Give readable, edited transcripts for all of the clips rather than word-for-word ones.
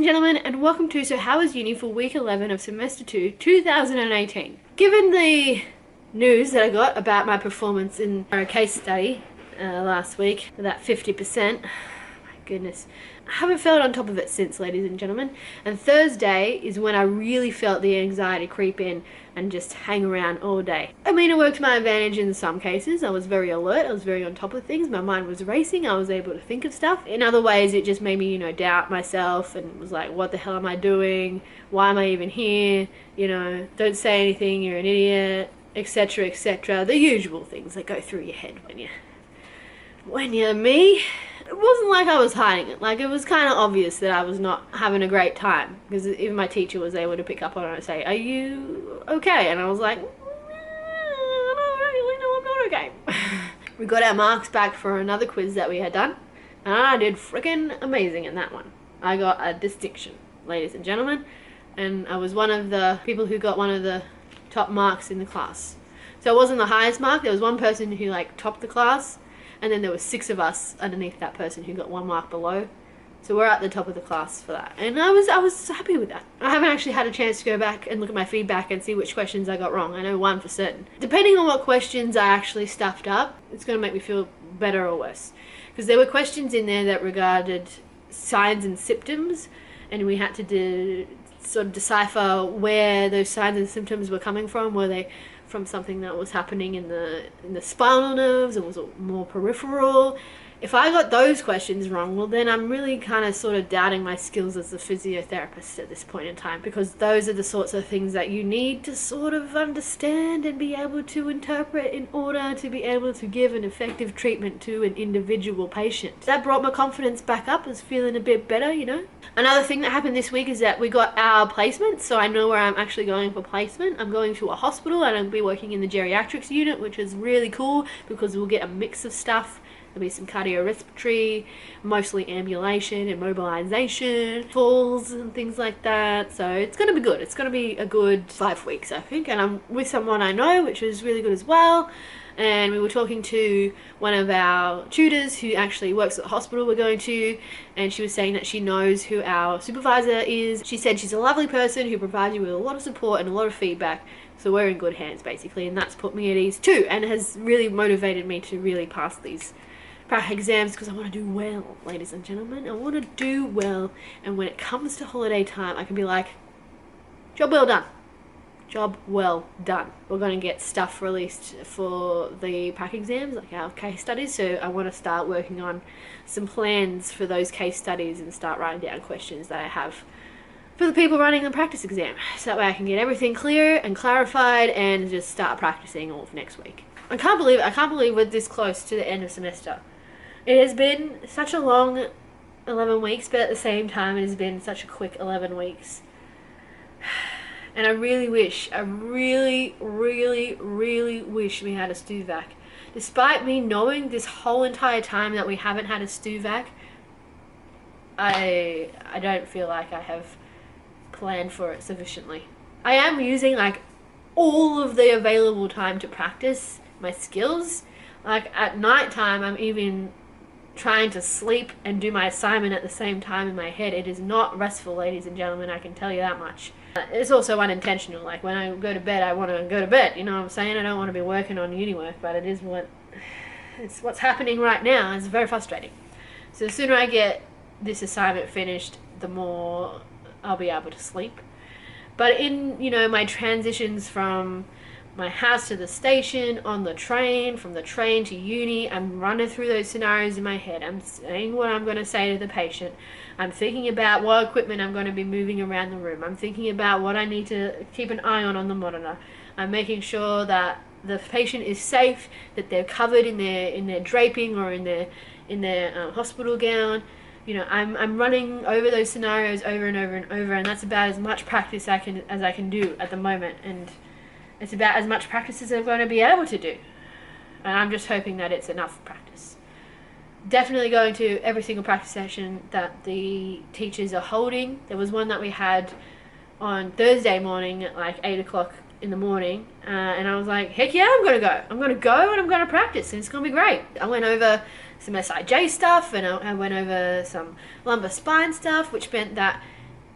and gentlemen, and welcome to So How Was Uni for week 11 of semester 2, 2018. Given the news that I got about my performance in our case study last week, that 50%, my goodness, I haven't felt on top of it since, ladies and gentlemen. And Thursday is when I really felt the anxiety creep in and just hang around all day. I mean, it worked to my advantage in some cases. I was very alert, I was very on top of things, my mind was racing, I was able to think of stuff. In other ways, it just made me, doubt myself and was like, what the hell am I doing? Why am I even here? Don't say anything, you're an idiot, etc, etc. The usual things that go through your head when you're me. It wasn't like I was hiding it. Like, it was kind of obvious that I was not having a great time, because even my teacher was able to pick up on it and say, are you okay? And I was like, I don't really know, I'm not okay. We got our marks back for another quiz that we had done, and I did freaking amazing in that one. I got a distinction, ladies and gentlemen, and I was one of the people who got one of the top marks in the class. So it wasn't the highest mark. There was one person who topped the class, and then there were 6 of us underneath that person who got 1 mark below. So we're at the top of the class for that. And I was happy with that. I haven't actually had a chance to go back and look at my feedback and see which questions I got wrong. I know one for certain. Depending on what questions I actually stuffed up, it's going to make me feel better or worse. Because there were questions in there that regarded signs and symptoms, and we had to sort of decipher where those signs and symptoms were coming from. Were they from something that was happening in the spinal nerves, or was it more peripheral? If I got those questions wrong, well then I'm really kind of sort of doubting my skills as a physiotherapist at this point in time, because those are the sorts of things that you need to sort of understand and be able to interpret in order to be able to give an effective treatment to an individual patient. That brought my confidence back up. I was feeling a bit better, Another thing that happened this week is that we got our placement, so I know where I'm actually going for placement. I'm going to a hospital and I'll be working in the geriatrics unit, which is really cool because we'll get a mix of stuff. There'll be some cardiorespiratory, mostly ambulation and mobilization, falls and things like that. So it's going to be good. It's going to be a good 5 weeks, I think. And I'm with someone I know, which is really good as well. And we were talking to one of our tutors who actually works at the hospital we're going to, and she was saying that she knows who our supervisor is. She said she's a lovely person who provides you with a lot of support and a lot of feedback. So we're in good hands, basically, and that's put me at ease too, and has really motivated me to really pass these exams, because I want to do well, ladies and gentlemen. I want to do well, and when it comes to holiday time, I can be like, job well done. Job well done. We're going to get stuff released for the prac exams, like our case studies, so I want to start working on some plans for those case studies and start writing down questions that I have for the people running the practice exam, so that way I can get everything clear and clarified and just start practicing all of next week. I can't believe we're this close to the end of semester. It has been such a long 11 weeks, but at the same time it has been such a quick 11 weeks. And I really wish, I really wish we had a SHWU. Despite me knowing this whole entire time that we haven't had a SHWU, I don't feel like I have planned for it sufficiently. I am using all of the available time to practice my skills. At night time, I'm even trying to sleep and do my assignment at the same time in my head. It is not restful, ladies and gentlemen, I can tell you that much. It's also unintentional. When I go to bed, I want to go to bed, you know what I'm saying? I don't want to be working on uni work, but it's what's happening right now. It's very frustrating. So the sooner I get this assignment finished, the more I'll be able to sleep. But in, my transitions from my house to the station, on the train, from the train to uni, I'm running through those scenarios in my head. I'm saying what I'm going to say to the patient. I'm thinking about what equipment I'm going to be moving around the room. I'm thinking about what I need to keep an eye on the monitor. I'm making sure that the patient is safe, that they're covered in their draping or in their hospital gown. I'm running over those scenarios over and over and over, and that's about as much practice as I can do at the moment, and it's about as much practice as I'm going to be able to do. And I'm just hoping that it's enough practice. Definitely going to every single practice session that the teachers are holding. There was one that we had on Thursday morning at 8 o'clock in the morning, and I was like, heck yeah, I'm going to go. I'm going to go and I'm going to practice, and it's going to be great. I went over some SIJ stuff, and I went over some lumbar spine stuff, which meant that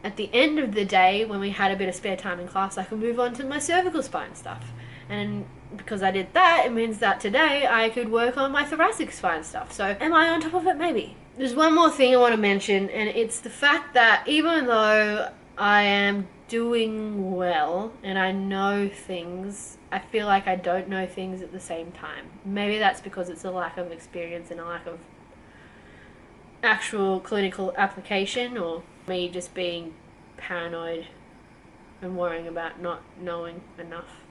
at the end of the day, when we had a bit of spare time in class, I could move on to my cervical spine stuff. And because I did that, it means that today I could work on my thoracic spine stuff. So am I on top of it? Maybe. There's one more thing I want to mention, and it's the fact that even though I am doing well and I know things, I feel like I don't know things at the same time. Maybe that's because it's a lack of experience and a lack of actual clinical application, or me just being paranoid and worrying about not knowing enough.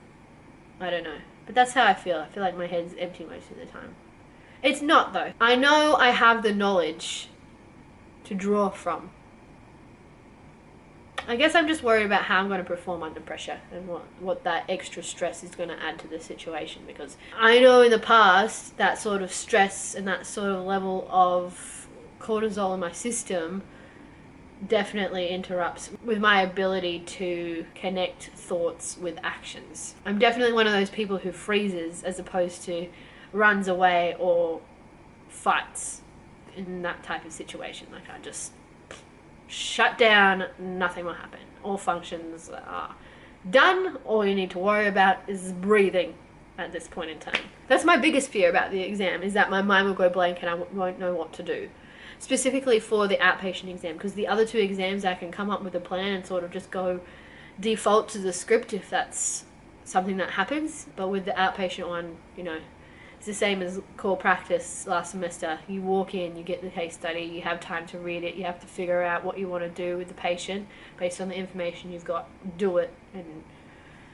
I don't know. But that's how I feel. I feel like my head's empty most of the time. It's not though. I know I have the knowledge to draw from. I guess I'm just worried about how I'm going to perform under pressure and what that extra stress is going to add to the situation, because I know in the past that sort of stress and that sort of level of cortisol in my system definitely interrupts with my ability to connect thoughts with actions. I'm definitely one of those people who freezes as opposed to runs away or fights in that type of situation. Like, I just shut down, nothing will happen. All functions are done. All you need to worry about is breathing at this point in time. That's my biggest fear about the exam, is that my mind will go blank and I won't know what to do. Specifically for the outpatient exam, because the other two exams I can come up with a plan and sort of just go default to the script if that's something that happens. But with the outpatient one, you know, it's the same as core practice last semester. You walk in, you get the case study, you have time to read it, you have to figure out what you want to do with the patient based on the information you've got, do it, and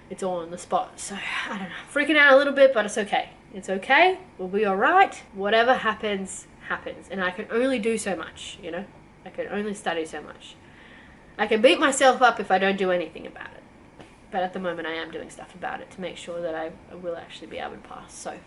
it's all on the spot. So, I don't know, freaking out a little bit, but it's okay. It's okay, we'll be alright. Whatever happens, happens. And I can only do so much, you know? I can only study so much. I can beat myself up if I don't do anything about it. But at the moment I am doing stuff about it to make sure that I will actually be able to pass, so.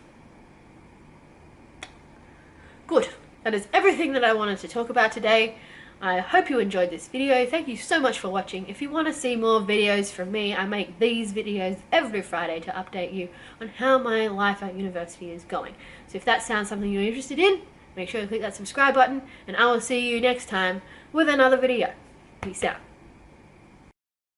Good. That is everything that I wanted to talk about today. I hope you enjoyed this video. Thank you so much for watching. If you want to see more videos from me, I make these videos every Friday to update you on how my life at university is going. So if that sounds something you're interested in, make sure to click that subscribe button, and I will see you next time with another video. Peace out.